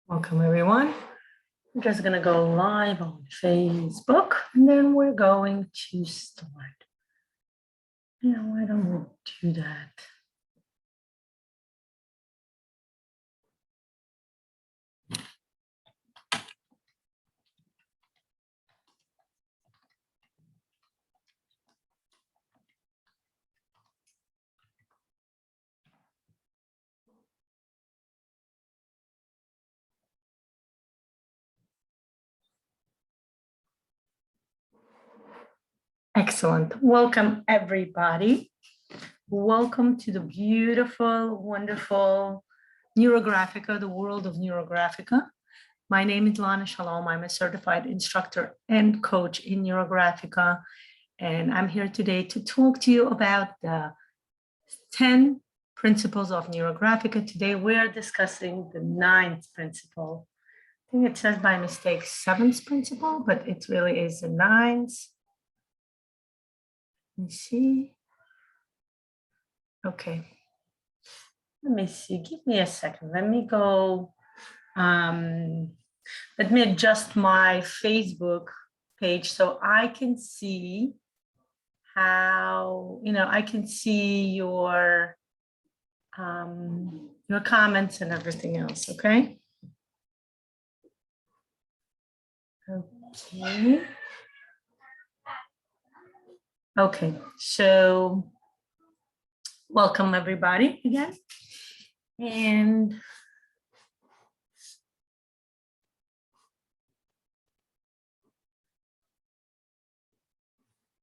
Welcome everyone. I'm just gonna go live on Facebook and then we're going to start. Why don't we do that? Excellent. Welcome everybody. Welcome to the beautiful, wonderful NeuroGraphica, the world of NeuroGraphica. My name is Lana. Shalom. I'm a certified instructor and coach in NeuroGraphica. And I'm here today to talk to you about the 10 principles of NeuroGraphica. Today we're discussing the 9th principle. I think it says by mistake 7th principle, but it really is the 9th. Let me see. Okay. Let me see. Give me a second. Let me go. Let me adjust my Facebook page so I can see how, I can see your comments and everything else, okay? Okay. Okay, so welcome everybody again. And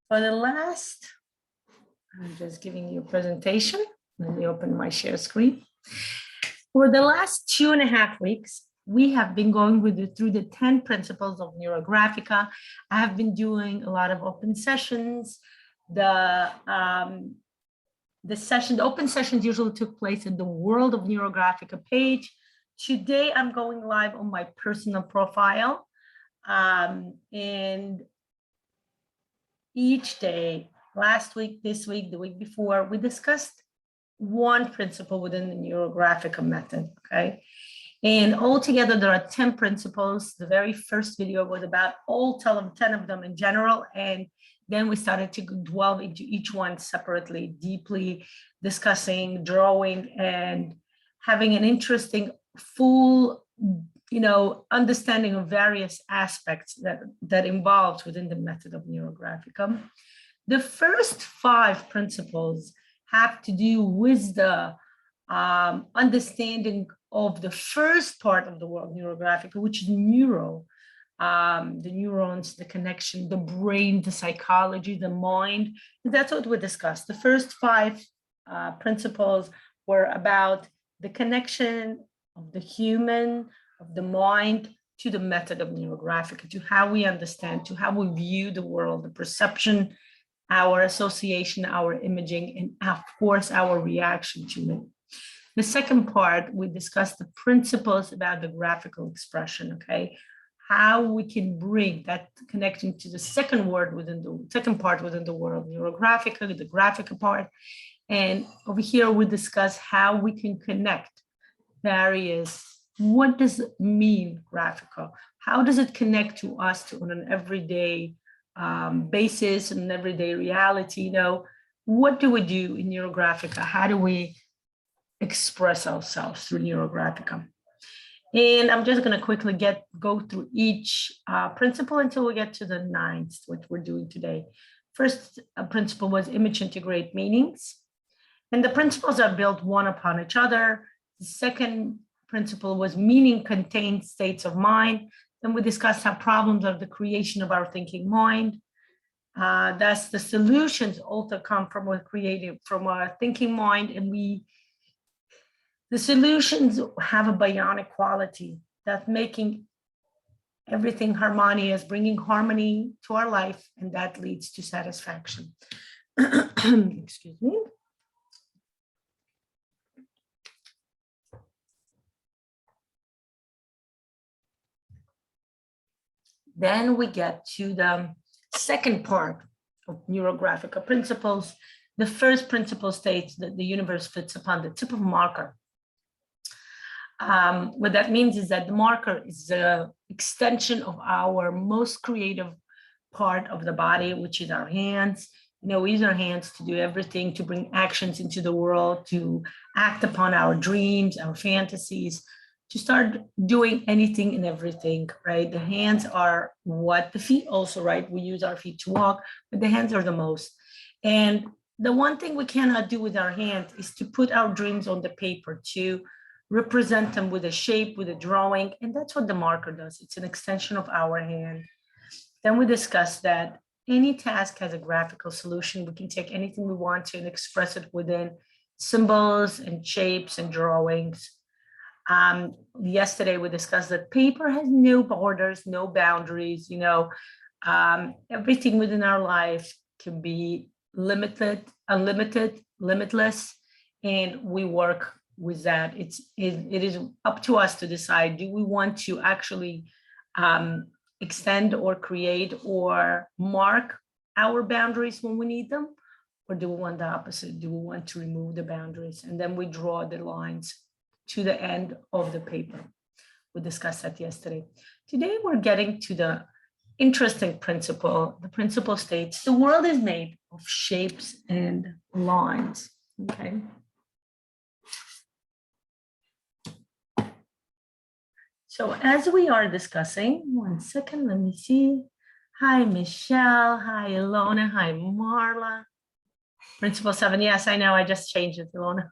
for the last, I'm just giving you a presentation. Let me open my share screen. For the last 2.5 weeks, we have been going through the 10 principles of NeuroGraphica. I have been doing a lot of open sessions. The open sessions usually took place in the World of NeuroGraphica page. Today, I'm going live on my personal profile. And each day, last week, this week, the week before, we discussed one principle within the NeuroGraphic method, okay? And altogether, there are 10 principles. The very first video was about all 10 of them in general, and then we started to delve into each one separately, deeply discussing, drawing, and having an interesting, full, understanding of various aspects that involved within the method of NeuroGraphica. The first 5 principles have to do with the understanding of the first part of the world, NeuroGraphica, which is the neurons, the connection, the brain, the psychology, the mind. And that's what we discussed. The first 5 principles were about the connection of the human, of the mind, to the method of NeuroGraphica, to how we understand, to how we view the world, the perception, our association, our imaging, and of course, our reaction to it. The second part, we discussed the principles about the graphical expression, okay? How we can bring that connection to the second part within the world, NeuroGraphica, the graphical part. And over here, we discuss how we can connect what does it mean, graphical? How does it connect to us on an everyday basis and everyday reality? What do we do in NeuroGraphica? How do we express ourselves through NeuroGraphica? And I'm just going to quickly go through each principle until we get to the 9th, which we're doing today. First principle was image integrate meanings. And the principles are built one upon each other. The second principle was meaning contained states of mind. Then we discussed how problems are the creation of our thinking mind. Thus, the solutions also come from our thinking mind, and the solutions have a BIONIC quality that's making everything harmonious, bringing harmony to our life, and that leads to satisfaction. Excuse me. Then we get to the second part of NeuroGraphica principles. The first principle states that the universe fits upon the tip of a marker. What that means is that the marker is the extension of our most creative part of the body, which is our hands. We use our hands to do everything, to bring actions into the world, to act upon our dreams, our fantasies, to start doing anything and everything, right? The hands are what the feet also, right? We use our feet to walk, but the hands are the most. And the one thing we cannot do with our hands is to put our dreams on the paper, to represent them with a shape, with a drawing. And that's what the marker does. It's an extension of our hand. Then we discussed that any task has a graphical solution. We can take anything we want to and express it within symbols and shapes and drawings. Yesterday we discussed that paper has no borders, no boundaries. Everything within our life can be limited, unlimited, limitless, and we work with that. It is up to us to decide, do we want to actually extend or create or mark our boundaries when we need them, or do we want the opposite? Do we want to remove the boundaries? And then we draw the lines to the end of the paper. We discussed that yesterday. Today, we're getting to the interesting principle. The principle states, the world is made of shapes and lines, okay? So as we are discussing, one second, let me see. Hi, Michelle. Hi, Lana. Hi, Marla. Principle 7, yes, I know, I just changed it, Lana.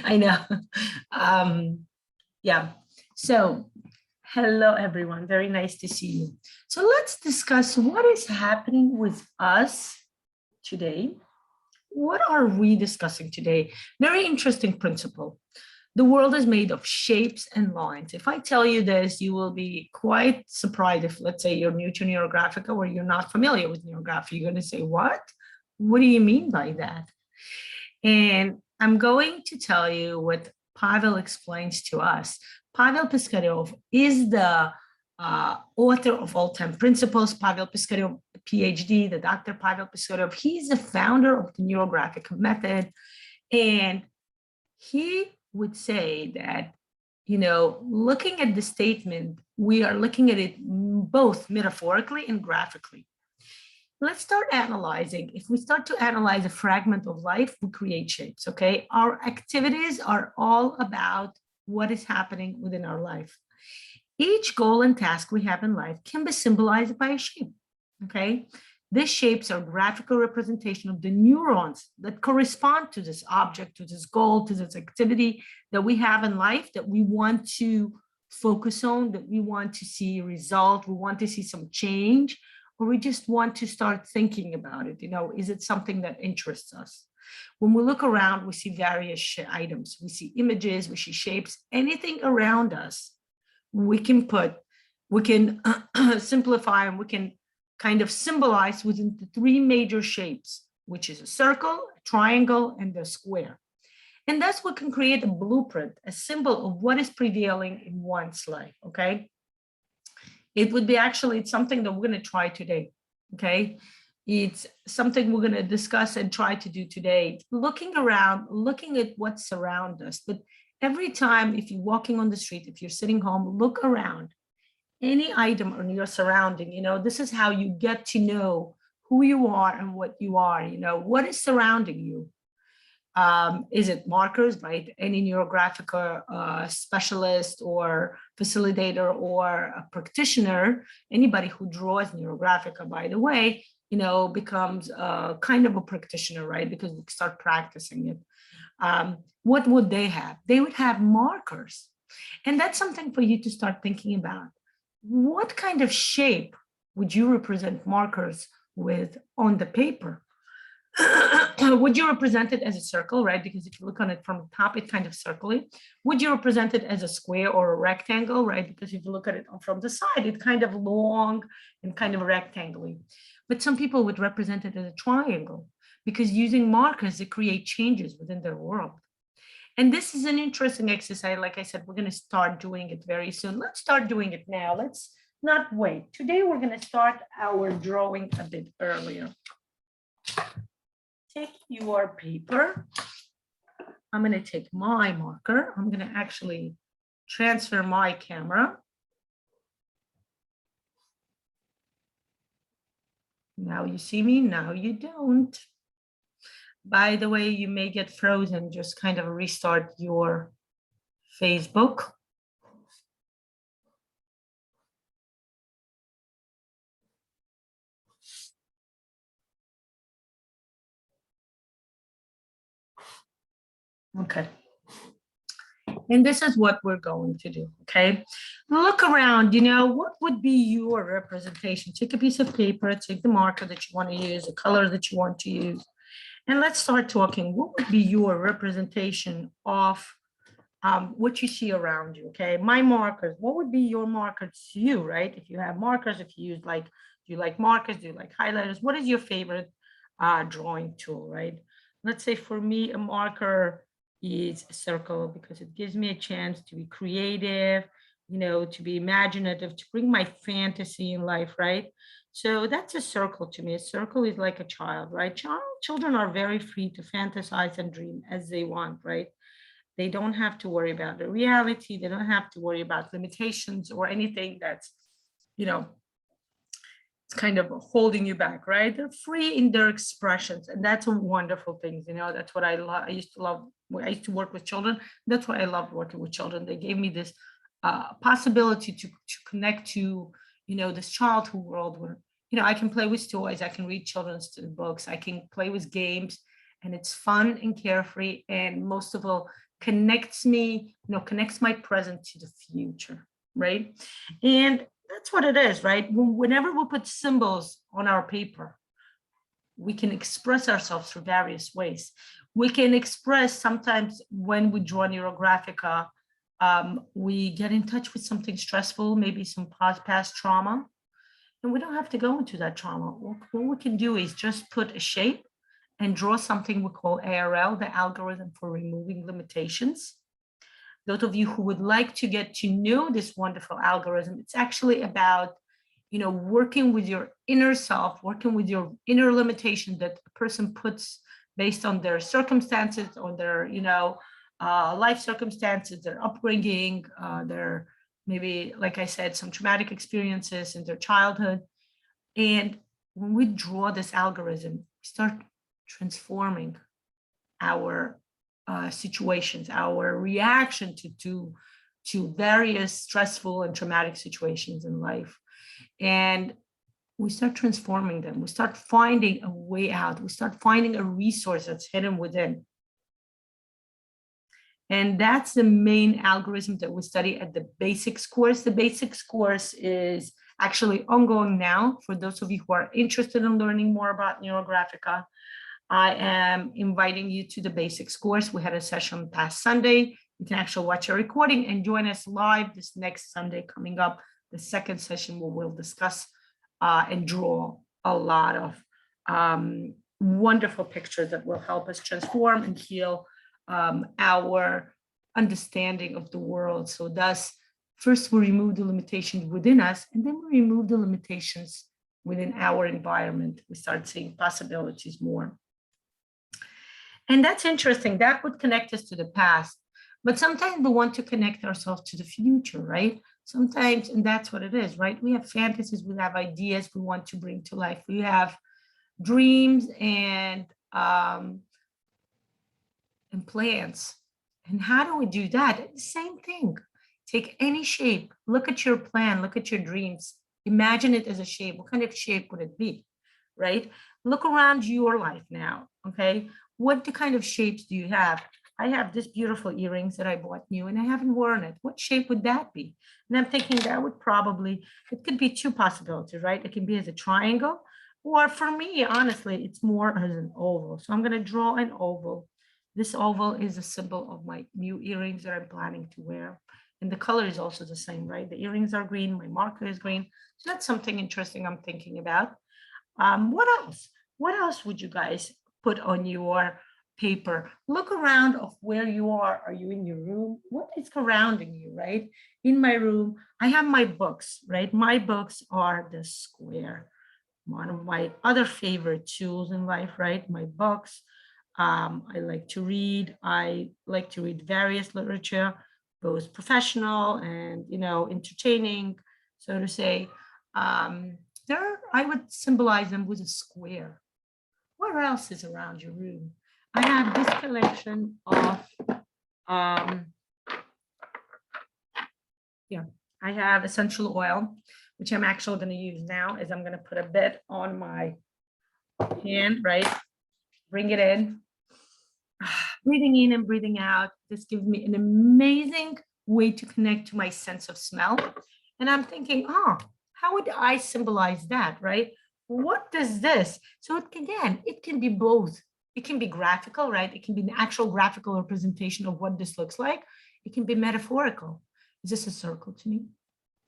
I know. Yeah, so hello, everyone. Very nice to see you. So let's discuss what is happening with us today. What are we discussing today? Very interesting principle. The world is made of shapes and lines. If I tell you this, you will be quite surprised if, let's say, you're new to Neurographica or you're not familiar with Neurographica. You're going to say, what? What do you mean by that? And I'm going to tell you what Pavel explains to us. Pavel Piskaryov is the author of All 10 Principles. Pavel Piskaryov, PhD, the Dr. Pavel Piskaryov, he's the founder of the Neurographic Method. And he would say that, looking at the statement, we are looking at it both metaphorically and graphically. Let's start analyzing. If we start to analyze a fragment of life, we create shapes, okay? Our activities are all about what is happening within our life. Each goal and task we have in life can be symbolized by a shape, okay? These shapes are graphical representation of the neurons that correspond to this object, to this goal, to this activity that we have in life that we want to focus on, that we want to see a result, we want to see some change, or we just want to start thinking about it. Is it something that interests us? When we look around, we see various items. We see images, we see shapes, anything around us, we can simplify, and we can kind of symbolize within the three major shapes, which is a circle, a triangle, and a square. And that's what can create a blueprint, a symbol of what is prevailing in one's life, okay? It would be it's something that we're going to try today, okay? It's something we're going to discuss and try to do today. Looking around, looking at what's around us. But every time, if you're walking on the street, if you're sitting home, look around. Any item on your surrounding, this is how you get to know who you are and what you are, what is surrounding you. Is it markers, right? Any Neurographic specialist or facilitator or a practitioner, anybody who draws Neurographica, by the way, becomes kind of a practitioner, right? Because we start practicing it. What would they have? They would have markers. And that's something for you to start thinking about. What kind of shape would you represent markers with on the paper? Would you represent it as a circle, right? Because if you look on it from the top, it's kind of circly. Would you represent it as a square or a rectangle, right? Because if you look at it from the side, it's kind of long and kind of rectangular. But some people would represent it as a triangle because using markers, they create changes within their world. And this is an interesting exercise. Like I said, we're going to start doing it very soon. Let's start doing it now. Let's not wait. Today, we're going to start our drawing a bit earlier. Take your paper. I'm going to take my marker. I'm going to actually transfer my camera. Now you see me, now you don't. By the way, you may get frozen, just kind of restart your Facebook. Okay. And this is what we're going to do, okay? Look around, what would be your representation? Take a piece of paper, take the marker that you want to use, the color that you want to use, and let's start talking. What would be your representation of what you see around you, okay? My markers, what would be your markers to you, right? If you have markers, if you use do you like markers, do you like highlighters? What is your favorite drawing tool, right? Let's say for me, a marker is a circle because it gives me a chance to be creative, to be imaginative, to bring my fantasy in life, right? So that's a circle to me. A circle is like a child, right? Children are very free to fantasize and dream as they want, right? They don't have to worry about the reality. They don't have to worry about limitations or anything that's, it's kind of holding you back, right? They're free in their expressions. And that's a wonderful thing. That's what I love. I used to love, I used to work with children. That's why I loved working with children. They gave me this possibility to connect to, this childhood world where, I can play with toys. I can read children's books. I can play with games, and it's fun and carefree. And most of all, connects me, connects my present to the future, right? And that's what it is, right? Whenever we put symbols on our paper, we can express ourselves through various ways. We can express sometimes when we draw Neurographica, we get in touch with something stressful, maybe some past trauma, and we don't have to go into that trauma. What we can do is just put a shape and draw something we call ARL, the algorithm for removing limitations. Those of you who would like to get to know this wonderful algorithm, it's actually about, working with your inner self, working with your inner limitation that a person puts based on their circumstances, on their, life circumstances, their upbringing, their maybe, like I said, some traumatic experiences in their childhood. And when we draw this algorithm, we start transforming our situations, our reaction to various stressful and traumatic situations in life. And we start transforming them. We start finding a way out. We start finding a resource that's hidden within. And that's the main algorithm that we study at the basics course. The basics course is actually ongoing now. For those of you who are interested in learning more about Neurographica, I am inviting you to the basics course. We had a session past Sunday. You can actually watch a recording and join us live this next Sunday coming up, the second session where we'll discuss and draw a lot of wonderful pictures that will help us transform and heal our understanding of the world. So thus, first we remove the limitations within us, and then we remove the limitations within our environment. We start seeing possibilities more. And that's interesting. That would connect us to the past. But sometimes we want to connect ourselves to the future, right? Sometimes, and that's what it is, right? We have fantasies, we have ideas we want to bring to life. We have dreams and plans. And how do we do that? It's the same thing. Take any shape, look at your plan, look at your dreams, imagine it as a shape. What kind of shape would it be, right? Look around your life now, okay? What kind of shapes do you have? I have this beautiful earrings that I bought new and I haven't worn it. What shape would that be? And I'm thinking that would probably, it could be two possibilities, right? It can be as a triangle, or for me, honestly, it's more as an oval. So I'm going to draw an oval. This oval is a symbol of my new earrings that I'm planning to wear. And the color is also the same, right? The earrings are green, my marker is green. So that's something interesting I'm thinking about. What else? What else would you guys put on your paper? Look around of where you are. Are you in your room? What is surrounding you, right? In my room, I have my books, right? My books are the square. One of my other favorite tools in life, right? My books. I like to read. I like to read various literature, both professional and, entertaining, so to say. I would symbolize them with a square. What else is around your room? I have this collection of, I have essential oil, which I'm actually going to use now, as I'm going to put a bit on my hand, right? Bring it in, breathing in and breathing out. This gives me an amazing way to connect to my sense of smell. And I'm thinking, how would I symbolize that, right? What does this? So it can be both. It can be graphical, right? It can be an actual graphical representation of what this looks like. It can be metaphorical. Is this a circle to me?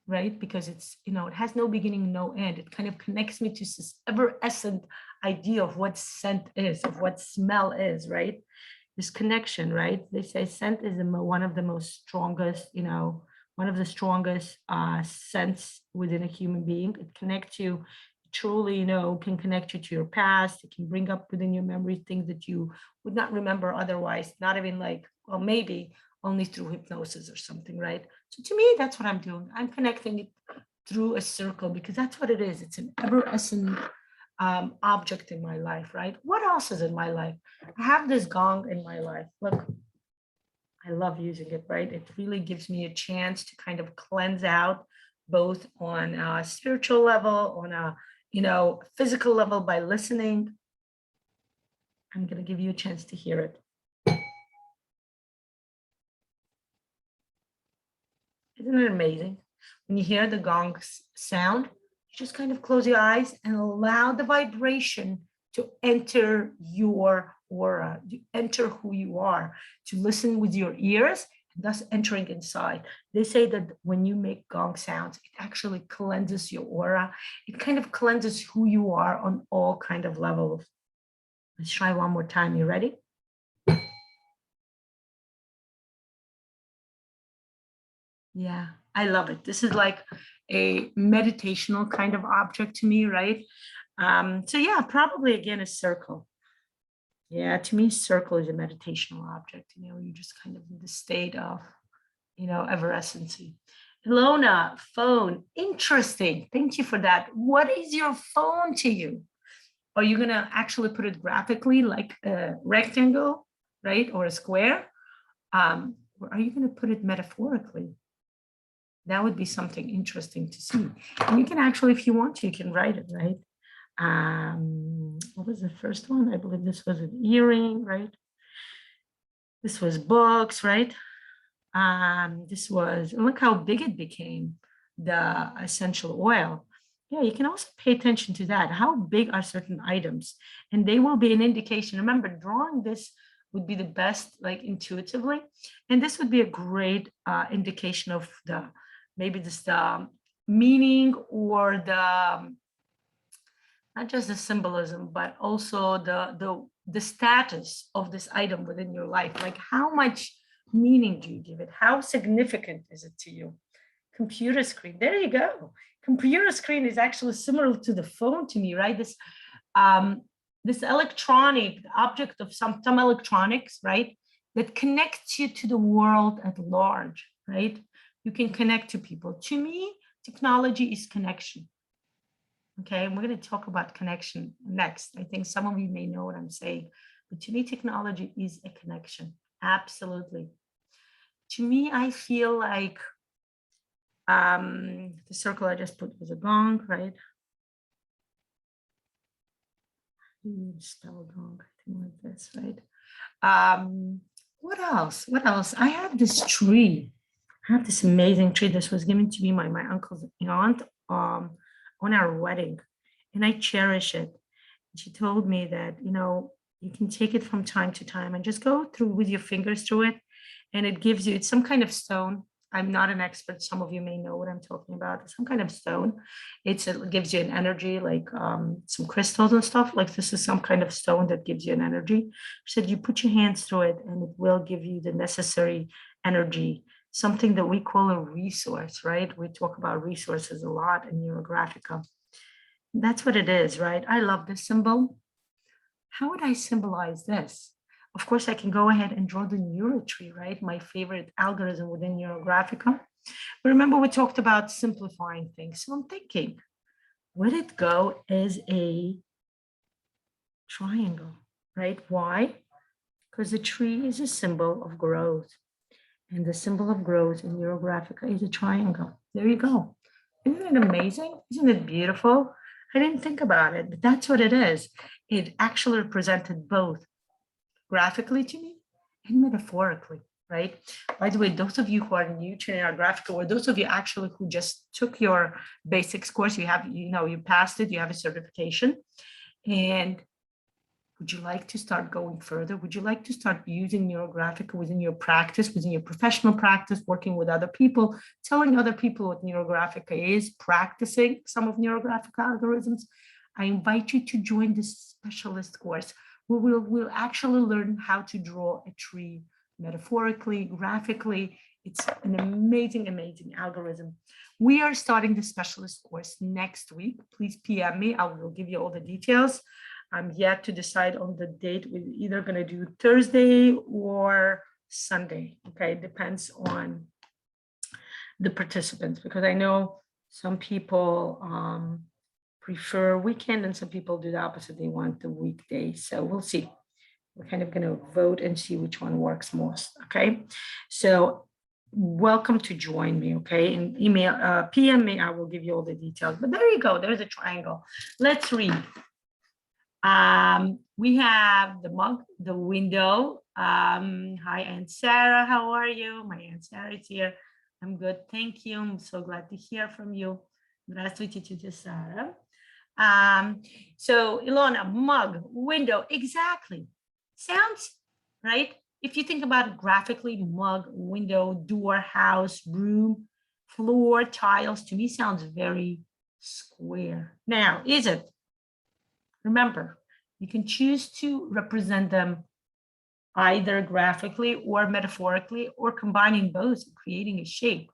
Right? Because it's, it has no beginning, no end. It kind of connects me to this ever-essent idea of what scent is, of what smell is, right? This connection, right? They say scent is one of the most strongest, one of the strongest scents within a human being. It connects you truly, can connect you to your past. It can bring up within your memory things that you would not remember otherwise, not even like, well, maybe only through hypnosis or something, right? So to me, that's what I'm doing. I'm connecting it through a circle because that's what it is. It's an ever-essent object in my life, right? What else is in my life? I have this gong in my life. Look, I love using it, right? It really gives me a chance to kind of cleanse out both on a spiritual level, on a, physical level by listening. I'm going to give you a chance to hear it. Isn't it amazing? When you hear the gong sound, you just kind of close your eyes and allow the vibration to enter your aura, to enter who you are, to listen with your ears, and thus entering inside. They say that when you make gong sounds, it actually cleanses your aura. It kind of cleanses who you are on all kind of levels. Let's try one more time. You ready? Yeah, I love it. This is like a meditational kind of object to me, right? So yeah, probably again a circle. Yeah, to me, circle is a meditational object. You're just kind of in the state of, ever-essency. Lona, phone, interesting. Thank you for that. What is your phone to you? Are you gonna actually put it graphically like a rectangle, right, or a square? Or are you gonna put it metaphorically? That would be something interesting to see. And you can actually, if you want to, you can write it, right? What was the first one? I believe this was an earring, right? This was books, right? This was, look how big it became, the essential oil. Yeah, you can also pay attention to that. How big are certain items? And they will be an indication. Remember, drawing this would be the best, like intuitively. And this would be a great indication of maybe the meaning or not just the symbolism, but also the status of this item within your life. Like how much meaning do you give it? How significant is it to you? Computer screen, there you go. Computer screen is actually similar to the phone to me, right? This electronic object of some electronics, right? That connects you to the world at large, right? You can connect to people. To me, technology is connection. Okay, and we're going to talk about connection next. I think some of you may know what I'm saying, but to me, technology is a connection. Absolutely. To me, I feel like the circle I just put was a gong, right? Spell gong, I think like this, right? What else? What else? I have this tree. I have this amazing tree. This was given to me by my uncle's aunt on our wedding, and I cherish it. She told me that, you can take it from time to time and just go through with your fingers through it. And it gives you, it's some kind of stone. I'm not an expert. Some of you may know what I'm talking about. Some kind of stone. It gives you an energy, like some crystals and stuff. Like this is some kind of stone that gives you an energy. She said you put your hands through it and it will give you the necessary energy, something that we call a resource, right? We talk about resources a lot in Neurographica. That's what it is, right? I love this symbol. How would I symbolize this? Of course, I can go ahead and draw the neuro tree, right? My favorite algorithm within Neurographica. But remember, we talked about simplifying things. So I'm thinking, would it go as a triangle, right? Why? Because the tree is a symbol of growth. And the symbol of growth in Neurographica is a triangle. There you go. Isn't it amazing? Isn't it beautiful? I didn't think about it, but that's what it is. It actually represented both graphically to me and metaphorically, right? By the way, those of you who are new to Neurographica, or those of you actually who just took your basics course, you have, you passed it, you have a certification. And would you like to start going further? Would you like to start using Neurographica within your practice, within your professional practice, working with other people, telling other people what Neurographica is, practicing some of Neurographic algorithms? I invite you to join this specialist course where we'll actually learn how to draw a tree metaphorically, graphically. It's an amazing, amazing algorithm. We are starting the specialist course next week. Please PM me. I will give you all the details. I'm yet to decide on the date. We're either going to do Thursday or Sunday. Okay, it depends on the participants, because I know some people prefer weekend and some people do the opposite. They want the weekday. So we'll see. We're kind of going to vote and see which one works most. Okay, so welcome to join me. Okay, and email, PM me. I will give you all the details. But there you go. There's a triangle. Let's read. We have the mug, the window. Hi, Aunt Sarah. How are you? My Aunt Sarah is here. I'm good. Thank you. I'm so glad to hear from you. Здравствуйте, тетя Sarah. So Ilona, mug, window, exactly. Sounds right. If you think about it graphically, mug, window, door, house, room, floor, tiles, to me sounds very square. Now, is it? Remember, you can choose to represent them either graphically or metaphorically, or combining both and creating a shape.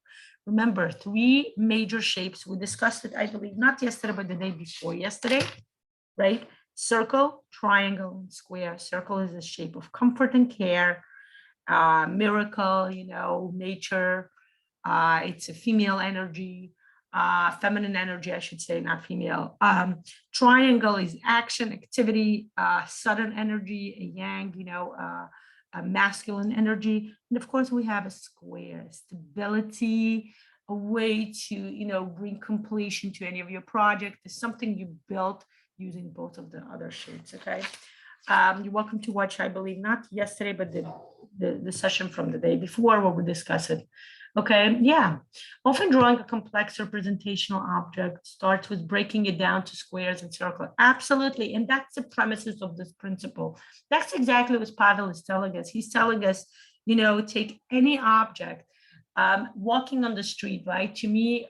Remember, three major shapes. We discussed it, I believe, not yesterday, but the day before yesterday, right? Circle, triangle, and square. Circle is the shape of comfort and care, miracle, nature. It's a female energy. Feminine energy, I should say, not female. Triangle is action, activity, sudden energy, a yang, a masculine energy. And of course, we have a square, stability, a way to, bring completion to any of your project. It's something you built using both of the other shapes, okay? You're welcome to watch, I believe, not yesterday, but the session from the day before where we discuss it. Okay, yeah. Often drawing a complex representational object starts with breaking it down to squares and circles. Absolutely, and that's the premises of this principle. That's exactly what Pavel is telling us. He's telling us, take any object, walking on the street, right? To me,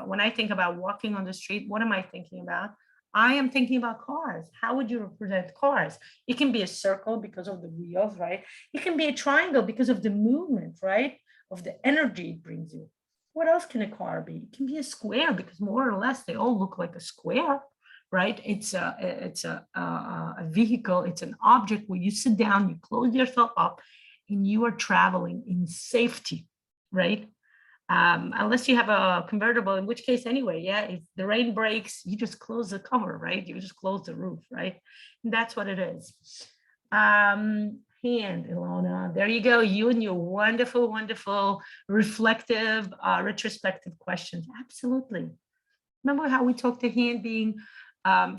when I think about walking on the street, what am I thinking about? I am thinking about cars. How would you represent cars? It can be a circle because of the wheels, right? It can be a triangle because of the movement, right? Of the energy it brings you. What else can a car be? It can be a square because more or less they all look like a square, right? It's a vehicle. It's an object where you sit down, you close yourself up, and you are traveling in safety, right? Unless you have a convertible, in which case anyway, yeah, if the rain breaks, you just close the cover, right? You just close the roof, right? And that's what it is. Hand, Ilona, there you go. You and your wonderful, wonderful, reflective, retrospective questions. Absolutely. Remember how we talked to hand being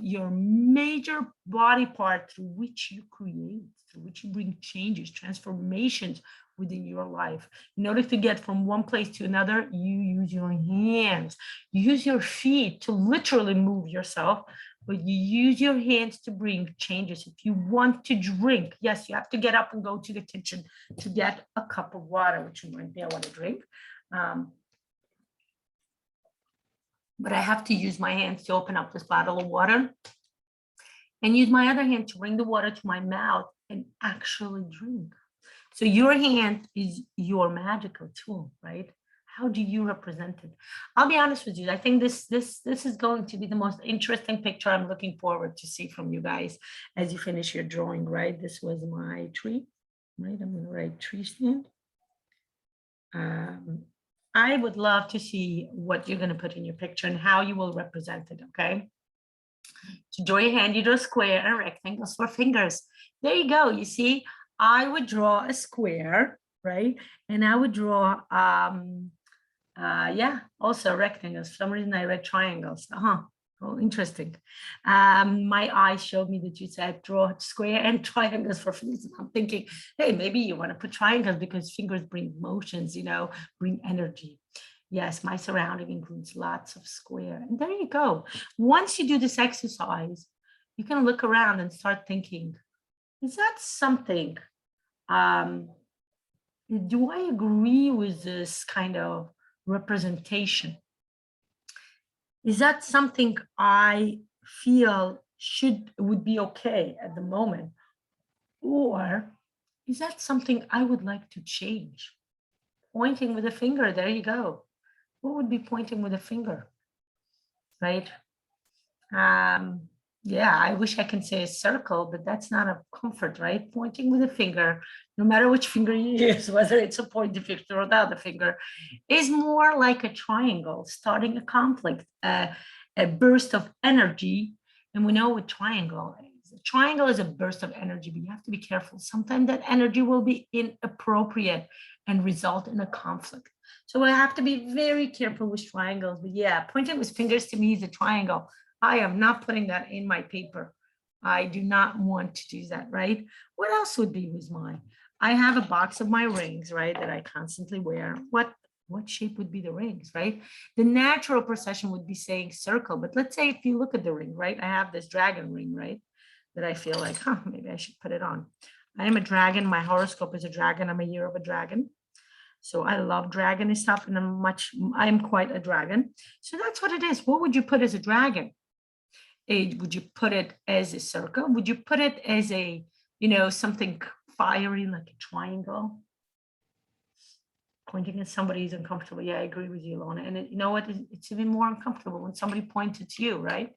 your major body part through which you create, through which you bring changes, transformations within your life. In order to get from one place to another, you use your hands. You use your feet to literally move yourself, but you use your hands to bring changes. If you want to drink, yes, you have to get up and go to the kitchen to get a cup of water, which reminds me, I want to drink. But I have to use my hands to open up this bottle of water and use my other hand to bring the water to my mouth and actually drink. So your hand is your magical tool, right? How do you represent it? I'll be honest with you. I think this is going to be the most interesting picture I'm looking forward to see from you guys as you finish your drawing, right? This was my tree, right? I'm going to write tree stand. I would love to see what you're going to put in your picture and how you will represent it, okay? To draw your hand, you draw a square and rectangles for fingers. There you go. You see, I would draw a square, right? And I would draw, yeah, also rectangles. For some reason I read triangles. Oh, interesting. My eyes showed me that you said draw square and triangles for fingers. I'm thinking, hey, maybe you want to put triangles because fingers bring motions, you know, bring energy. Yes, my surrounding includes lots of square. And there you go. Once you do this exercise, you can look around and start thinking, is that something? Do I agree with this kind of representation? Is that something I feel would be okay at the moment? Or is that something I would like to change? Pointing with a finger, there you go. What would be pointing with a finger, right? Yeah, I wish I can say a circle, but that's not a comfort, right? Pointing with a finger, no matter which finger you use, whether it's a pointy finger or the other finger, is more like a triangle, starting a conflict, a burst of energy. And we know what triangle is. A triangle is a burst of energy, but you have to be careful. Sometimes that energy will be inappropriate and result in a conflict. So I have to be very careful with triangles. But yeah, pointing with fingers to me is a triangle. I am not putting that in my paper. I do not want to do that, right? What else would be with mine? I have a box of my rings, right, that I constantly wear. What shape would be the rings, right? The natural procession would be saying circle, but let's say if you look at the ring, right? I have this dragon ring, right? That I feel like, maybe I should put it on. I am a dragon. My horoscope is a dragon. I'm a year of a dragon. So I love dragon and stuff, and I'm quite a dragon. So that's what it is. What would you put as a dragon? Would you put it as a circle? Would you put it as a, you know, something fiery like a triangle? Pointing at somebody is uncomfortable. Yeah, I agree with you, Lana. And you know what? It's even more uncomfortable when somebody points at you, right?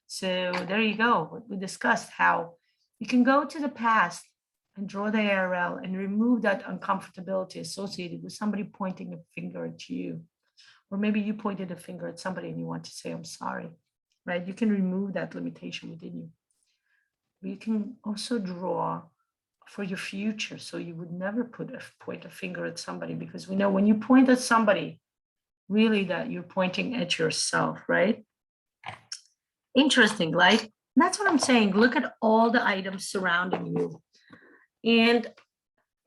So there you go. We discussed how you can go to the past and draw the ARL and remove that uncomfortability associated with somebody pointing a finger at you. Or maybe you pointed a finger at somebody and you want to say, I'm sorry, right? You can remove that limitation within you. You can also draw for your future. So you would never point a finger at somebody, because we know when you point at somebody, really that you're pointing at yourself, right? Interesting, like that's what I'm saying. Look at all the items surrounding you and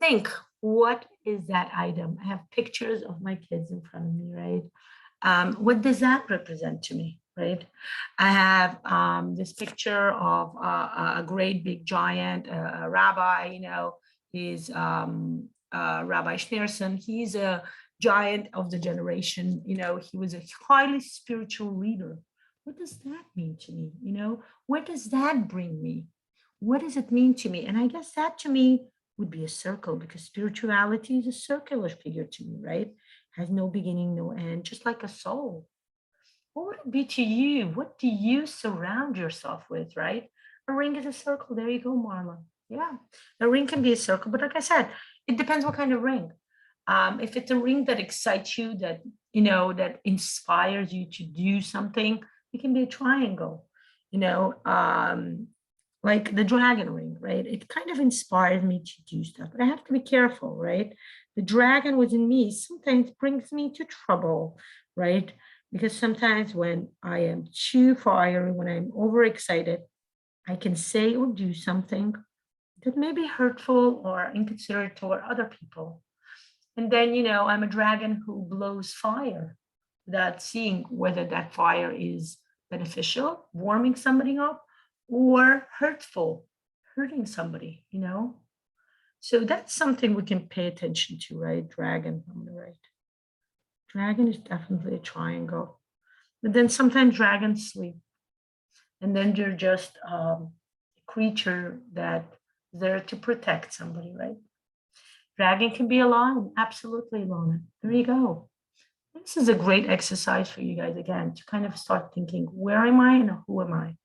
think, what is that item? I have pictures of my kids in front of me, right? What does that represent to me, right? I have this picture of a great big giant, a rabbi, you know, he's Rabbi Schneerson. He's a giant of the generation, you know, he was a highly spiritual leader. What does that mean to me? You know, where does that bring me? What does it mean to me? And I guess that to me would be a circle, because spirituality is a circular figure to me, right? Has no beginning, no end, just like a soul. What would it be to you? What do you surround yourself with, right? A ring is a circle. There you go, Marla. Yeah, a ring can be a circle, but like I said, it depends what kind of ring. If it's a ring that excites you, that, you know, that inspires you to do something, it can be a triangle, you know, like the dragon ring, right? It kind of inspired me to do stuff, but I have to be careful, right? The dragon within me sometimes brings me to trouble, right? Because sometimes when I am too fiery, when I'm overexcited, I can say or do something that may be hurtful or inconsiderate toward other people. And then, you know, I'm a dragon who blows fire without seeing whether that fire is beneficial, warming somebody up, or hurtful, hurting somebody, you know? So that's something we can pay attention to, right? Dragon on the right. Dragon is definitely a triangle. But then sometimes dragons sleep. And then they're just a creature that is there to protect somebody, right? Dragon can be alone, absolutely alone. There you go. This is a great exercise for you guys, again, to kind of start thinking, where am I and who am I?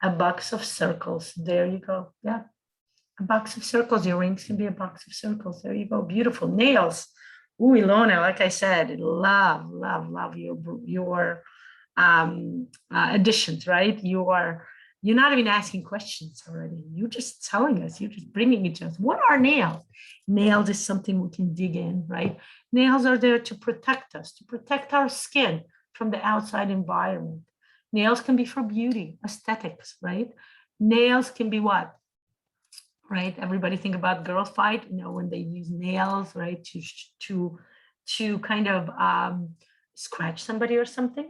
A box of circles. There you go. Yeah. A box of circles. Your rings can be a box of circles. There you go. Beautiful. Nails. Ooh, Ilona, like I said, love, love, love your additions, right? You're not even asking questions already. You're just telling us, you're just bringing it to us. What are nails? Nails is something we can dig in, right? Nails are there to protect us, to protect our skin from the outside environment. Nails can be for beauty, aesthetics, right? Nails can be what? Right? Everybody think about girl fight, when they use nails, right? To kind of scratch somebody or something.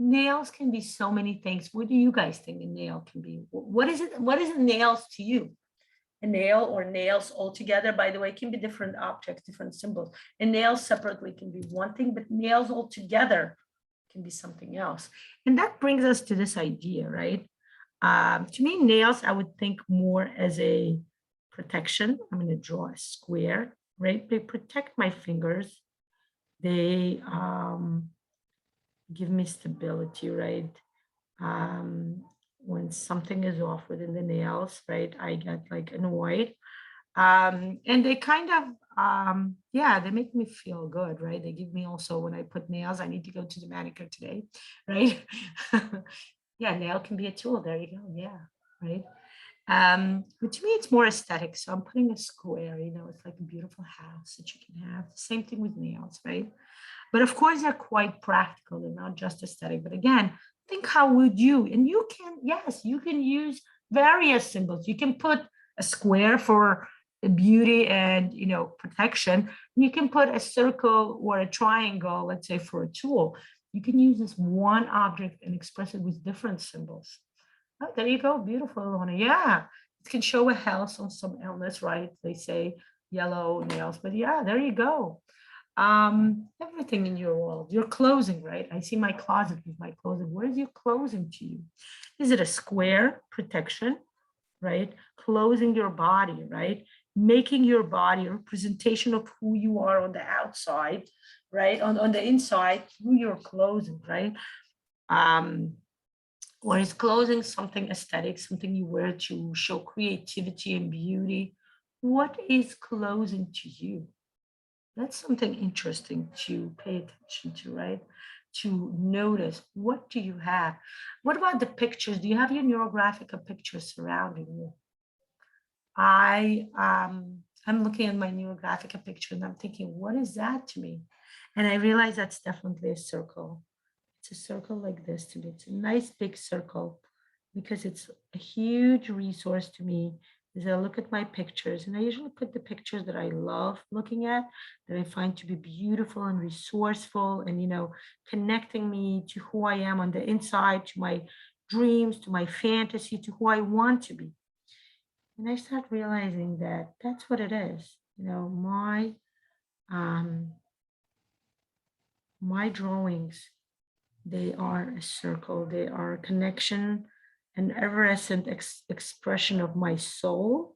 Nails can be so many things. What do you guys think a nail can be? What is it? What is nails to you? A nail or nails altogether, by the way, can be different objects, different symbols. And nails separately can be one thing, but nails altogether can be something else. And that brings us to this idea, right? To me, nails, I would think more as a protection. I'm going to draw a square, right? They protect my fingers. They give me stability, right? When something is off within the nails, right, I get like annoyed. And they kind of, yeah, they make me feel good, right? They give me also, when I put nails, I need to go to the manicure today, right? Yeah, nail can be a tool. There you go. Yeah, right. But to me, it's more aesthetic. So I'm putting a square, it's like a beautiful house that you can have. Same thing with nails, right? But of course, they're quite practical. They're not just aesthetic. But again, think how would you, and you can, yes, you can use various symbols. You can put a square for beauty and, protection. You can put a circle or a triangle, let's say, for a tool. You can use this one object and express it with different symbols. Oh, there you go. Beautiful, Lana. Yeah, it can show a health on some illness, right? They say yellow nails, but yeah, there you go. Everything in your world, your clothing, right? I see my closet with my clothing. Where is your clothing to you? Is it a square protection, right? Clothing your body, right? Making your body a representation of who you are on the outside, right? On the inside, through your clothing, right? Or is clothing something aesthetic, something you wear to show creativity and beauty? What is clothing to you? That's something interesting to pay attention to, right? To notice, what do you have? What about the pictures? Do you have your Neurographica pictures surrounding you? I'm looking at my Neurographica picture and I'm thinking, what is that to me? And I realize that's definitely a circle. It's a circle like this to me. It's a nice big circle because it's a huge resource to me as I look at my pictures. And I usually put the pictures that I love looking at, that I find to be beautiful and resourceful and, connecting me to who I am on the inside, to my dreams, to my fantasy, to who I want to be. And I start realizing that that's what it is. My drawings, they are a circle. They are a connection, an evanescent expression of my soul,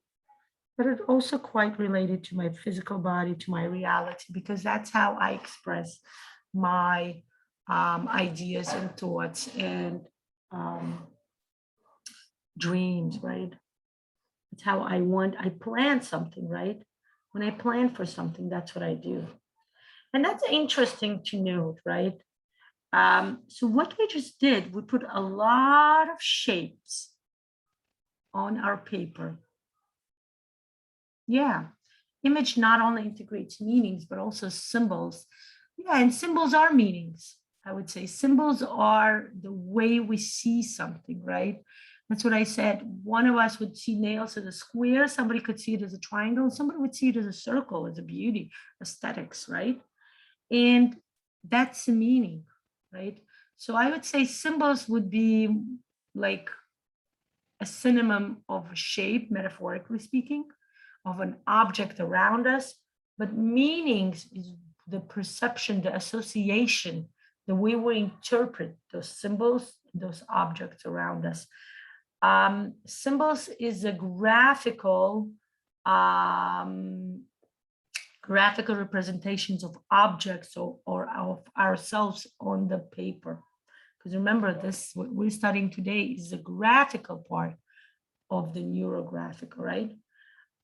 but it's also quite related to my physical body, to my reality, because that's how I express my ideas and thoughts and dreams, right? It's how I plan something, right? When I plan for something, that's what I do. And that's interesting to note, right? So what we just did, we put a lot of shapes on our paper. Yeah, image not only integrates meanings, but also symbols. Yeah, and symbols are meanings. I would say symbols are the way we see something, right? That's what I said. One of us would see nails as a square, somebody could see it as a triangle, and somebody would see it as a circle, as a beauty, aesthetics, right? And that's the meaning, right? So I would say symbols would be like a synonym of a shape, metaphorically speaking, of an object around us, but meanings is the perception, the association, the way we interpret those symbols, those objects around us. Symbols is a graphical graphical representations of objects or of ourselves on the paper. Because remember, this, what we're studying today is the graphical part of the neurographic, right?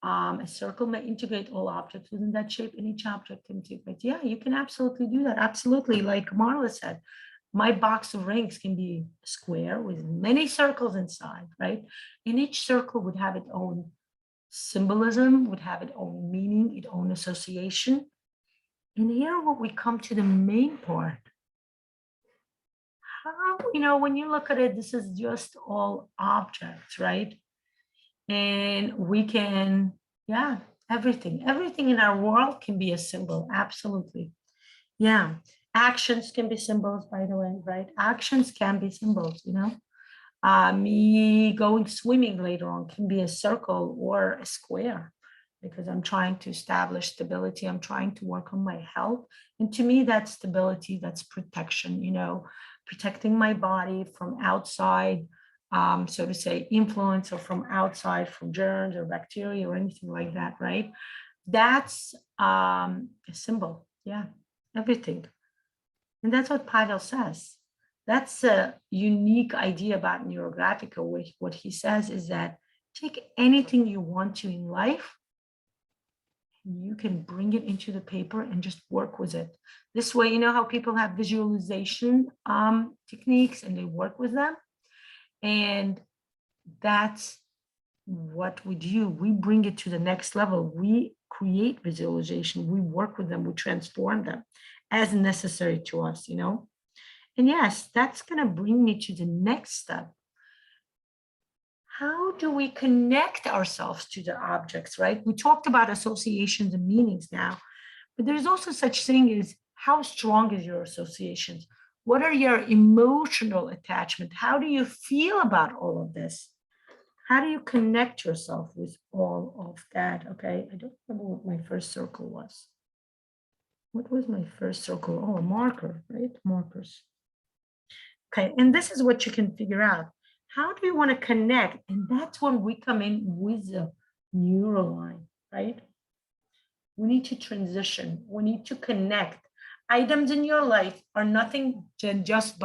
A circle may integrate all objects within that shape, and each object can integrate. Yeah, you can absolutely do that. Absolutely. Like Marla said, my box of rings can be a square with many circles inside, right? And each circle would have its own symbolism, would have its own meaning, its own association. And here, what we come to the main part. How, when you look at it, this is just all objects, right? And we can, yeah, everything in our world can be a symbol. Absolutely. Yeah. Actions can be symbols, by the way, right? Actions can be symbols, me going swimming later on can be a circle or a square, because I'm trying to establish stability. I'm trying to work on my health. And to me, that's stability, that's protection, protecting my body from outside, so to say, influence, or from outside, from germs or bacteria or anything like that, right? That's a symbol. Yeah, everything. And that's what Pavel says. That's a unique idea about Neurographica. What he says is that take anything you want to in life, you can bring it into the paper and just work with it. This way, you know how people have visualization techniques and they work with them? And that's what we do. We bring it to the next level. We create visualization. We work with them. We transform them as necessary to us, And yes, that's going to bring me to the next step. How do we connect ourselves to the objects, right? We talked about associations and meanings now, but there's also such thing as how strong is your associations? What are your emotional attachment? How do you feel about all of this? How do you connect yourself with all of that? Okay, I don't remember what my first circle was. What was my first circle? Oh, a marker, right? Markers. Okay, and this is what you can figure out. How do you want to connect? And that's when we come in with the neural line, right? We need to transition. We need to connect. Items in your life are nothing just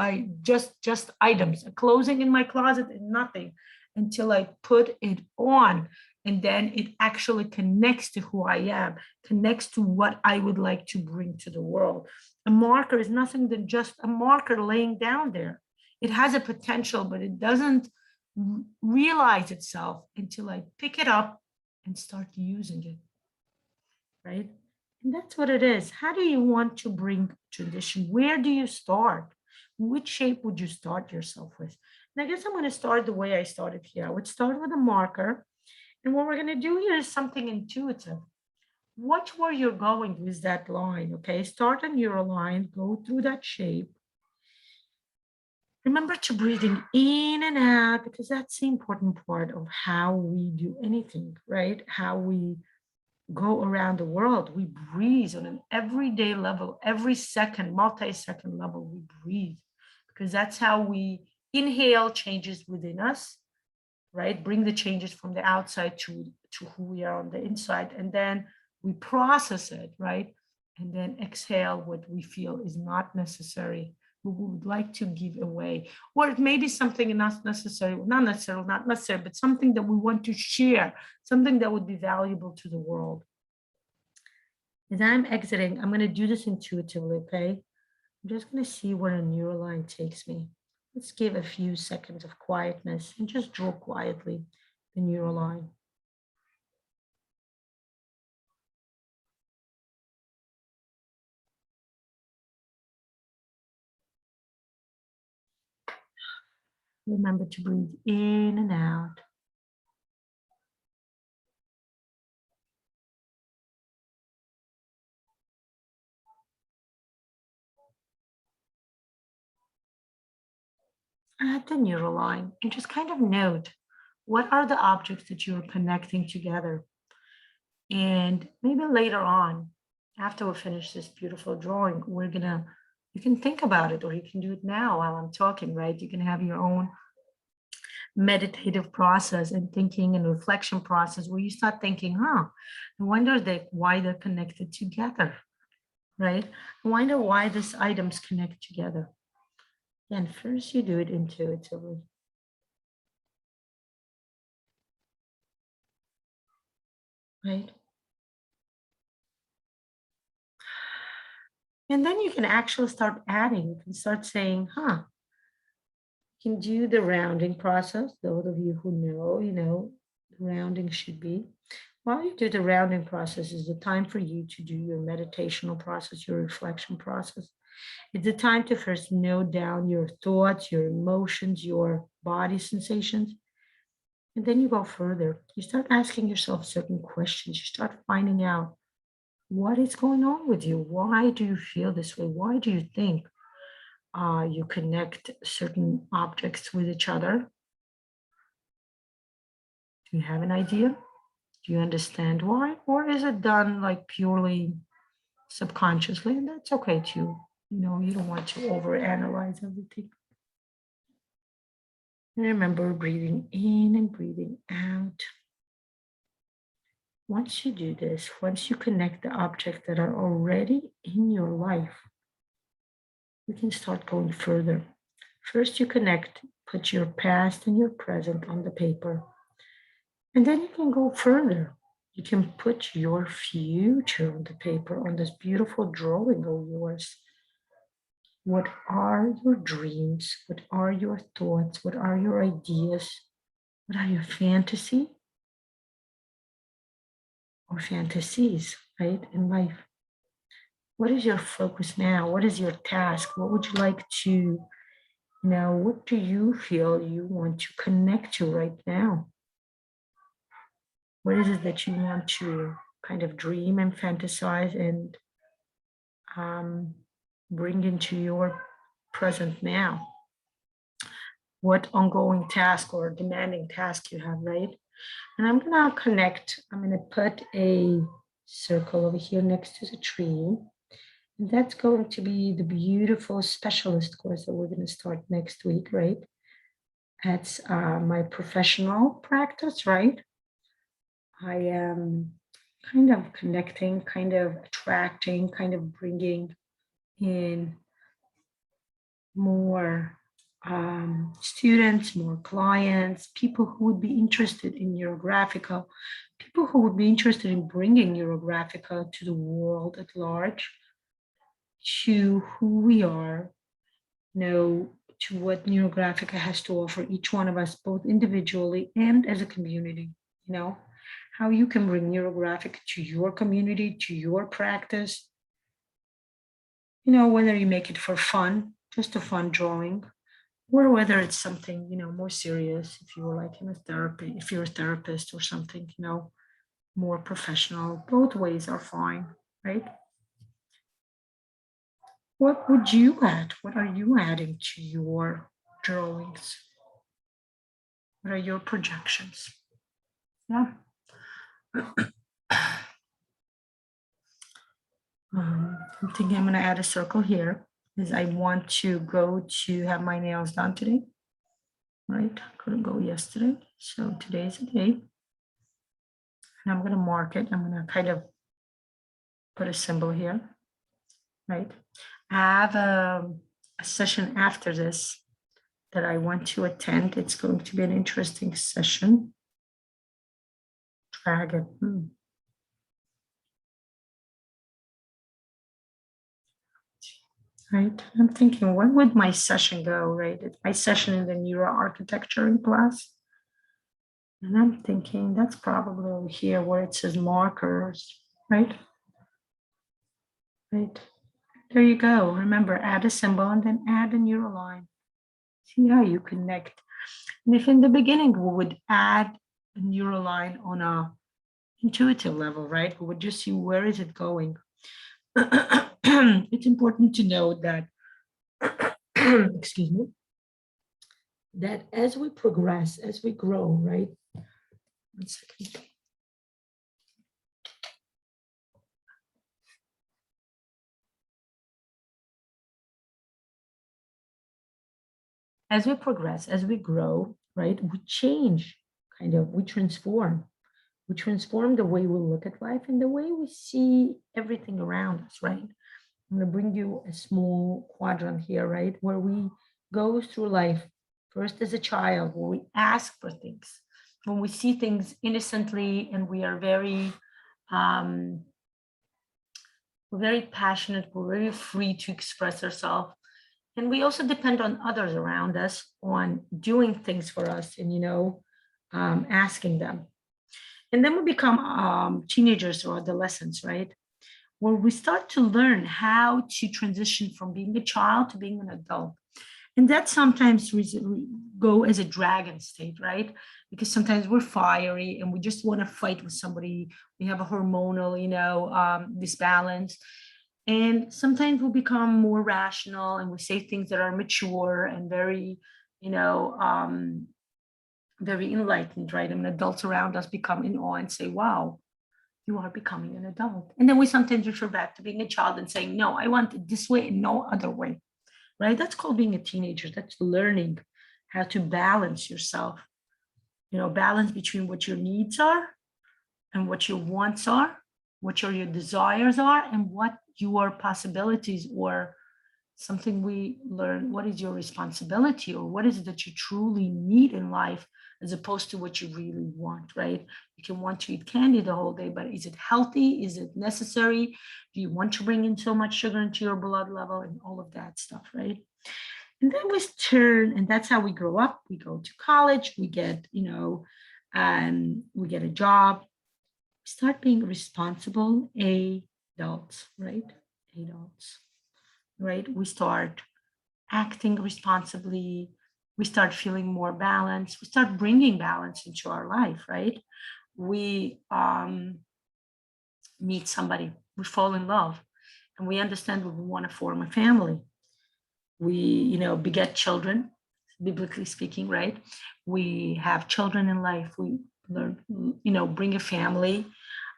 items. Clothing in my closet is nothing until I put it on. And then it actually connects to who I am, connects to what I would like to bring to the world. A marker is nothing than just a marker laying down there. It has a potential, but it doesn't realize itself until I pick it up and start using it, right? And that's what it is. How do you want to bring tradition? Where do you start? Which shape would you start yourself with? And I guess I'm going to start the way I started here. I would start with a marker. And what we're going to do here is something intuitive. Watch where you're going with that line, okay? Start on your line, go through that shape. Remember to breathing in and out, because that's the important part of how we do anything, right? How we go around the world. We breathe on an everyday level, every second, multi-second level, we breathe, because that's how we inhale changes within us, right? Bring the changes from the outside to who we are on the inside. And then we process it, right? And then exhale what we feel is not necessary, what we would like to give away. Or it may be something not necessary, not necessary, but something that we want to share, something that would be valuable to the world. As I'm exiting, I'm going to do this intuitively, okay? I'm just going to see where a neural line takes me. Let's give a few seconds of quietness and just draw quietly the neural line. Remember to breathe in and out. At the neural line, and just kind of note, what are the objects that you're connecting together? And maybe later on, after we finish this beautiful drawing, you can think about it, or you can do it now while I'm talking, right? You can have your own meditative process and thinking and reflection process where you start thinking, I wonder why they're connected together, right? I wonder why these items connect together. And first you do it intuitively. Right? And then you can actually start adding. You can start saying, you can do the rounding process. Those of you who know, the rounding should be. While you do the rounding process is the time for you to do your meditational process, your reflection process. It's the time to first note down your thoughts, your emotions, your body sensations. And then you go further. You start asking yourself certain questions. You start finding out what is going on with you. Why do you feel this way? Why do you think you connect certain objects with each other? Do you have an idea? Do you understand why? Or is it done like purely subconsciously? And that's okay too. You don't want to overanalyze everything. And remember breathing in and breathing out. Once you do this, once you connect the objects that are already in your life, you can start going further. First, you connect, put your past and your present on the paper. And then you can go further. You can put your future on the paper, on this beautiful drawing of yours. What are your dreams? What are your thoughts? What are your ideas? What are your fantasy or fantasies, right, in life? What is your focus now? What is your task? What would you like to, what do you feel you want to connect to right now? What is it that you want to kind of dream and fantasize and bring into your present now? What ongoing task or demanding task you have, right? And I'm gonna connect, I'm gonna put a circle over here next to the tree. And that's going to be the beautiful specialist course that we're gonna start next week, right? That's my professional practice, right? I am kind of connecting, kind of attracting, kind of bringing in more students, more clients, people who would be interested in Neurographica, people who would be interested in bringing Neurographica to the world at large, to who we are, to what Neurographica has to offer each one of us, both individually and as a community, how you can bring Neurographic to your community, to your practice, whether you make it for fun, just a fun drawing, or whether it's something, more serious, if you were like in a therapy, if you're a therapist or something, more professional, both ways are fine, right? What would you add? What are you adding to your drawings? What are your projections? Yeah. I'm thinking I'm going to add a circle here because I want to go to have my nails done today. Right? Couldn't go yesterday. So today is the day. And I'm going to mark it. I'm going to kind of put a symbol here. Right? I have a session after this that I want to attend. It's going to be an interesting session. Dragon. Right. I'm thinking, when would my session go, right? It's my session in the neuroarchitecture class. And I'm thinking that's probably over here where it says markers, right? Right. There you go. Remember, add a symbol and then add a neural line. See how you connect. And if in the beginning we would add a neural line on a intuitive level, right? We would just see where is it going. It's important to know that, excuse me, that as we progress, as we grow, right? 1 second. As we progress, as we grow, right? We change, we transform. We transform the way we look at life and the way we see everything around us, right? I'm going to bring you a small quadrant here, right? Where we go through life first as a child, where we ask for things, when we see things innocently, and we are um, we're very passionate, we're very free to express ourselves. And we also depend on others around us on doing things for us and, asking them. And then we become teenagers or adolescents, right? Where we start to learn how to transition from being a child to being an adult. And that sometimes go as a dragon state, right? Because sometimes we're fiery and we just want to fight with somebody. We have a hormonal, disbalance. And sometimes we become more rational and we say things that are mature and very, you know, um, very enlightened, right? And adults around us become in awe and say, wow, you are becoming an adult. And then we sometimes refer back to being a child and saying, no, I want it this way and no other way, right? That's called being a teenager. That's learning how to balance yourself, balance between what your needs are and what your wants are, what your desires are, and what your possibilities, or something we learn, what is your responsibility, or what is it that you truly need in life, as opposed to what you really want, right? You can want to eat candy the whole day, but is it healthy? Is it necessary? Do you want to bring in so much sugar into your blood level and all of that stuff, right? And then we turn, and that's how we grow up. We go to college, we get, we get a job, start being responsible adults, right? Adults, right? We start acting responsibly. We start feeling more balanced. We start bringing balance into our life, right? We meet somebody, we fall in love, and we understand we want to form a family. We, beget children, biblically speaking, right? We have children in life. We learn, bring a family.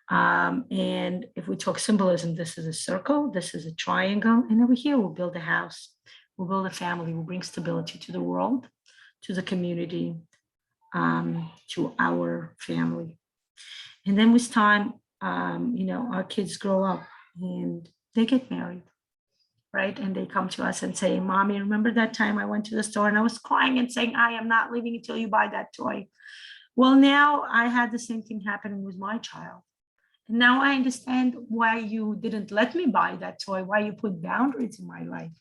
And if we talk symbolism, this is a circle, this is a triangle, and over here we'll build a house, we'll build a family, we'll bring stability to the world, to the community, to our family. And then with time, our kids grow up and they get married, right? And they come to us and say, Mommy, remember that time I went to the store and I was crying and saying, I am not leaving until you buy that toy. Well, now I had the same thing happening with my child. And now I understand why you didn't let me buy that toy, why you put boundaries in my life.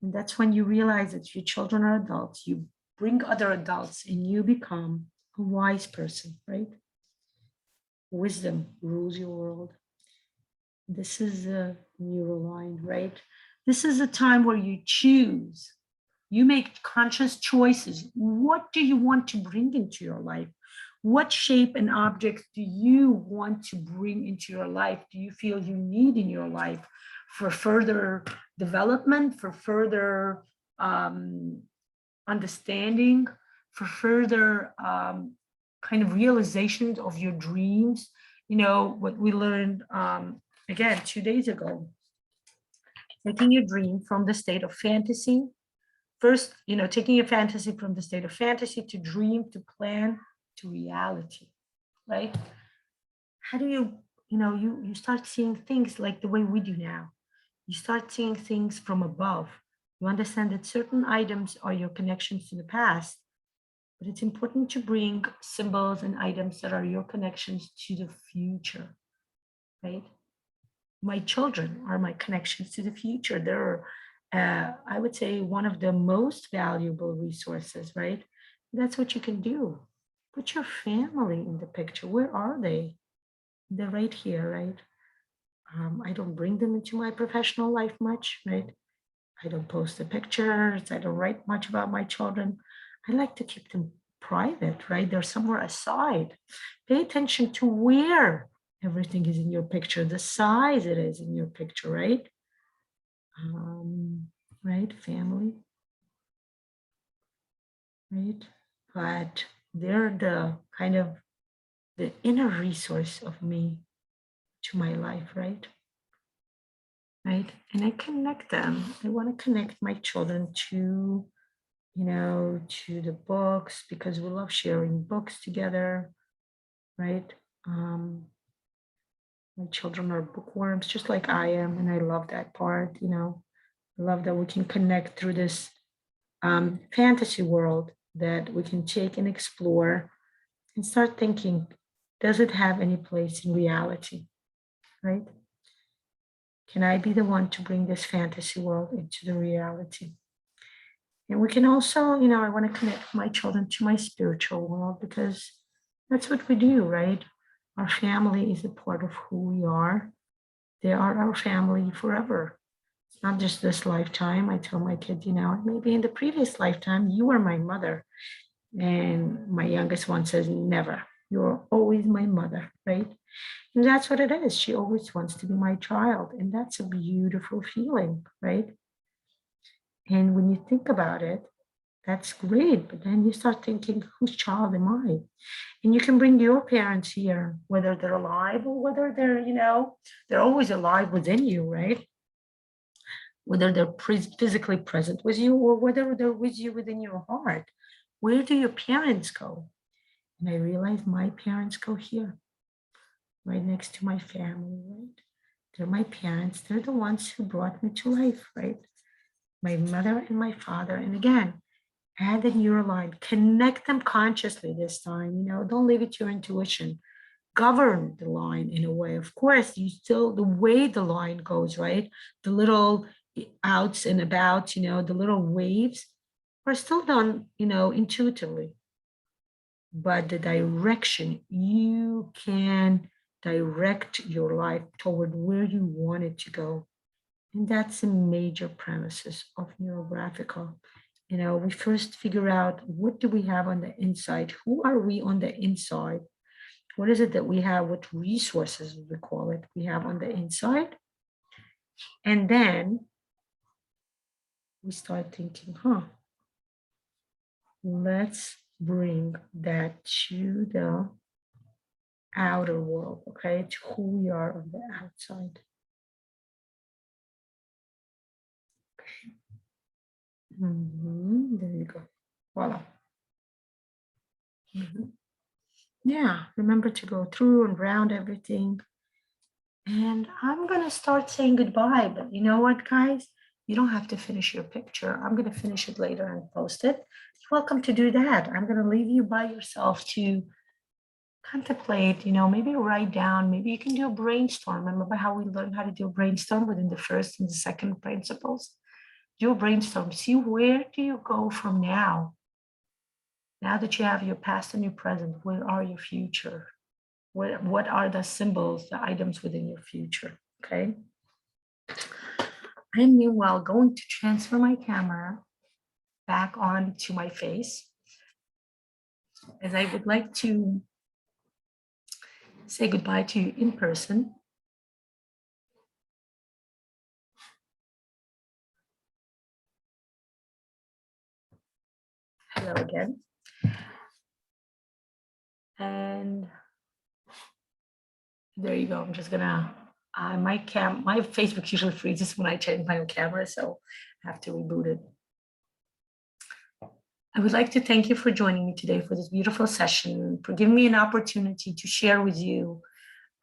And that's when you realize that your children are adults, you bring other adults and you become a wise person, right? Wisdom rules your world. This is a neuroline, right? This is a time where you choose, you make conscious choices. What do you want to bring into your life? What shape and objects do you want to bring into your life? Do you feel you need in your life for further development, for further understanding, for further kind of realizations of your dreams? What we learned, again, 2 days ago, taking your dream from the state of fantasy. First, taking your fantasy from the state of fantasy to dream, to plan, to reality, right? How do you start seeing things like the way we do now. You start seeing things from above. You understand that certain items are your connections to the past, but it's important to bring symbols and items that are your connections to the future, right? My children are my connections to the future. They're, I would say, one of the most valuable resources, right? That's what you can do. Put your family in the picture. Where are they? They're right here, right? I don't bring them into my professional life much, right? I don't post the pictures. I don't write much about my children. I like to keep them private, right? They're somewhere aside. Pay attention to where everything is in your picture, the size it is in your picture, right? Right, family, right? But they're the kind of the inner resource of me to my life, right? Right, and I connect them. I want to connect my children to, to the books, because we love sharing books together, right? My children are bookworms, just like I am, and I love that part. I love that we can connect through this fantasy world that we can take and explore and start thinking, does it have any place in reality, right? Can I be the one to bring this fantasy world into the reality? And we can also, I want to connect my children to my spiritual world, because that's what we do, right? Our family is a part of who we are. They are our family forever. It's not just this lifetime. I tell my kids, maybe in the previous lifetime, you were my mother. And my youngest one says, never. You're always my mother, right? And that's what it is. She always wants to be my child. And that's a beautiful feeling, right? And when you think about it, that's great. But then you start thinking, whose child am I? And you can bring your parents here, whether they're alive or whether they're always alive within you, right? Whether they're physically present with you or whether they're with you within your heart. Where do your parents go? And I realized my parents go here, right next to my family, right? They're my parents. They're the ones who brought me to life, right? My mother and my father. And again, add the neural line, connect them consciously this time, don't leave it to your intuition. Govern the line in a way. Of course, the way the line goes, right? The little outs and abouts, the little waves are still done, intuitively. But the direction, you can direct your life toward where you want it to go. And that's a major premises of NeuroGraphical. We first figure out, what do we have on the inside? Who are we on the inside? What is it that we have? What resources, we call it, we have on the inside? And then we start thinking, let's bring that to the outer world, okay, to who we are on the outside. Okay. There you go. Voila. Yeah, remember to go through and round everything. And I'm going to start saying goodbye. But you know what, guys? You don't have to finish your picture. I'm going to finish it later and post it. You're welcome to do that. I'm going to leave you by yourself to contemplate, maybe write down, maybe you can do a brainstorm. Remember how we learned how to do a brainstorm within the first and the second principles? Do a brainstorm. See, where do you go from now? Now that you have your past and your present, where are your future? What are the symbols, the items within your future? Okay. I am meanwhile going to transfer my camera back on to my face, as I would like to say goodbye to you in person. Hello again. And there you go. I'm just gonna, my Facebook usually freezes when I change my own camera, so I have to reboot it. I would like to thank you for joining me today for this beautiful session, for giving me an opportunity to share with you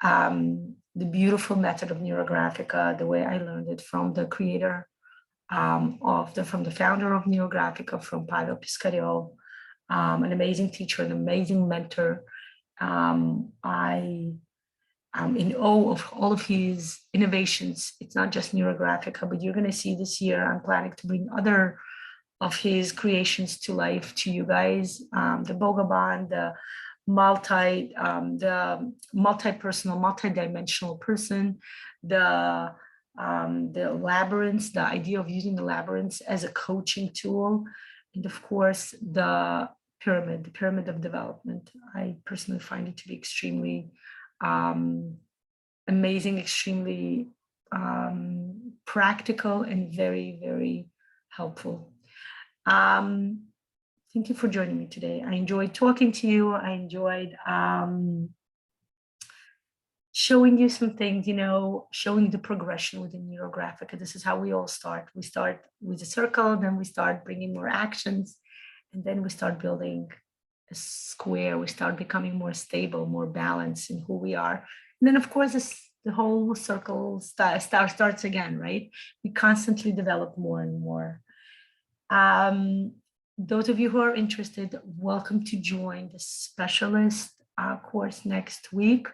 the beautiful method of Neurographica, the way I learned it from the creator from the founder of Neurographica, from Pavel Piscariol, an amazing teacher, an amazing mentor. I am in awe of all of his innovations. It's not just Neurographica, but you're going to see this year, I'm planning to bring other of his creations to life to you guys. The Bogaban, the multi-personal, multi-dimensional person, the labyrinths, the idea of using the labyrinths as a coaching tool, and of course the pyramid of development. I personally find it to be extremely amazing, extremely practical, and very, very helpful. Thank you for joining me today. I enjoyed talking to you. I enjoyed showing you some things, showing the progression within Neurographica. This is how we all start. We start with a circle, then we start bringing more actions, And then we start building a square. We start becoming more stable, more balanced in who we are. And then, of course, the whole circle starts again, right? We constantly develop more and more. Those of you who are interested, welcome to join the specialist course next week.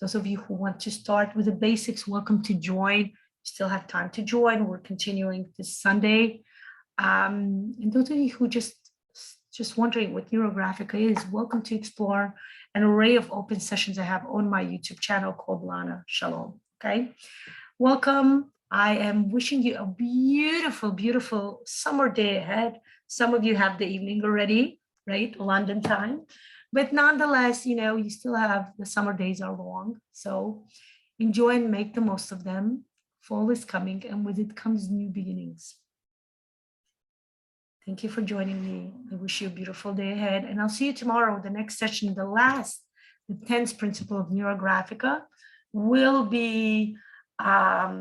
Those of you who want to start with the basics, welcome to join. You still have time to join. We're continuing this Sunday. And those of you who just wondering what Neurographica is, welcome to explore an array of open sessions I have on my YouTube channel called Lana. Shalom. Okay. Welcome. I am wishing you a beautiful, beautiful summer day ahead. Some of you have the evening already, right? London time. But nonetheless, you still have the summer days are long. So enjoy and make the most of them. Fall is coming, and with it comes new beginnings. Thank you for joining me. I wish you a beautiful day ahead. And I'll see you tomorrow. The next session, the 10th principle of Neurographica will be, I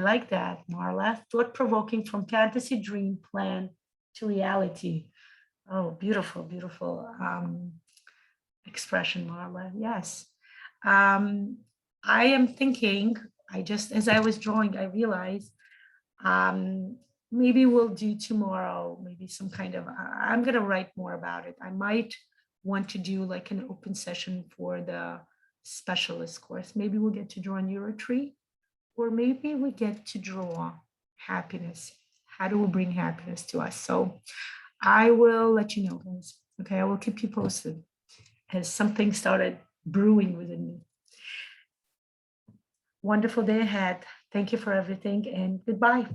like that, Marla. Thought-provoking from fantasy dream plan to reality. Oh, beautiful, beautiful expression, Marla. Yes. I am thinking, as I was drawing, I realized, maybe we'll do tomorrow, maybe some kind of, I'm going to write more about it. I might want to do like an open session for the specialist course. Maybe we'll get to draw a neurotree, or maybe we get to draw happiness. How do we bring happiness to us? So I will let you know, guys. Okay, I will keep you posted as something started brewing within me. Wonderful day ahead. Thank you for everything, and goodbye.